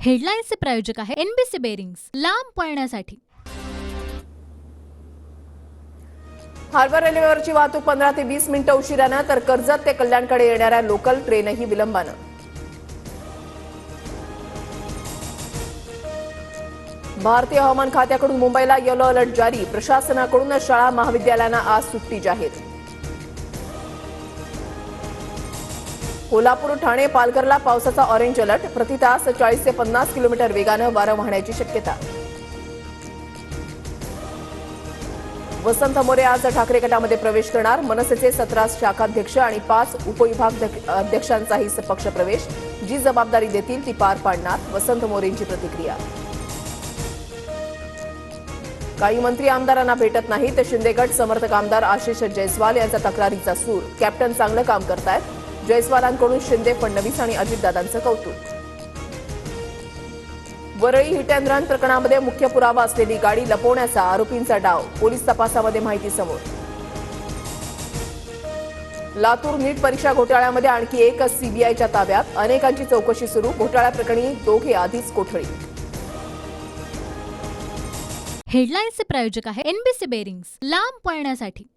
हेडलाईन्सचे प्रायोजक आहे NBC bearings, लांब पळण्यासाठी। हार्बर रेल्वेवरची वाहतूक 15 ते 20 मिनिटं उशिरानं, तर कर्जत ते कल्याणकडे येणाऱ्या लोकल ट्रेनही विलंबानं। भारतीय हवामान खात्याकडून मुंबईला येलो अलर्ट जारी, प्रशासनाकडून शाळा महाविद्यालयांना आज सुट्टी जाहीर। कोल्हापूर, ठाणे, पालघरला पावसाचा ऑरेंज अलर्ट, प्रति तास 40 ते 50 किलोमीटर वेगानं वारं वाहण्याची शक्यता। वसंत मोरे आज ठाकरे गटामध्ये प्रवेश करणार, मनसेचे 17 शाखाध्यक्ष आणि 5 उपविभाग अध्यक्षांचाही पक्षप्रवेश, जी जबाबदारी देतील ती पार पाडणार, वसंत मोरेंची प्रतिक्रिया। काही मंत्री आमदारांना भेटत नाही तर शिंदे गट समर्थक आमदार आशिष जयस्वाल यांचा तक्रारीचा सूर, कॅप्टन चांगलं काम करतायत, जयस्वालांकडून शिंदे, फडणवीस आणि अजितदादांचं कौतुक। वरळी हिट अँड रन प्रकरणामध्ये मुख्य पुरावा असलेली गाडी लपवण्याचा आरोपींचा डाव, पोलीस तपासामध्ये माहिती समोर। लातूर नीट परीक्षा घोटाळ्यामध्ये आणखी एक सीबीआयच्या ताब्यात, अनेकांची चौकशी सुरू, घोटाळ्याप्रकरणी दोघे आधीच कोठडीत। हेडलाईन्सचे प्रायोजक आहे एनबीसी बेरिंग्स, लांब पळण्यासाठी।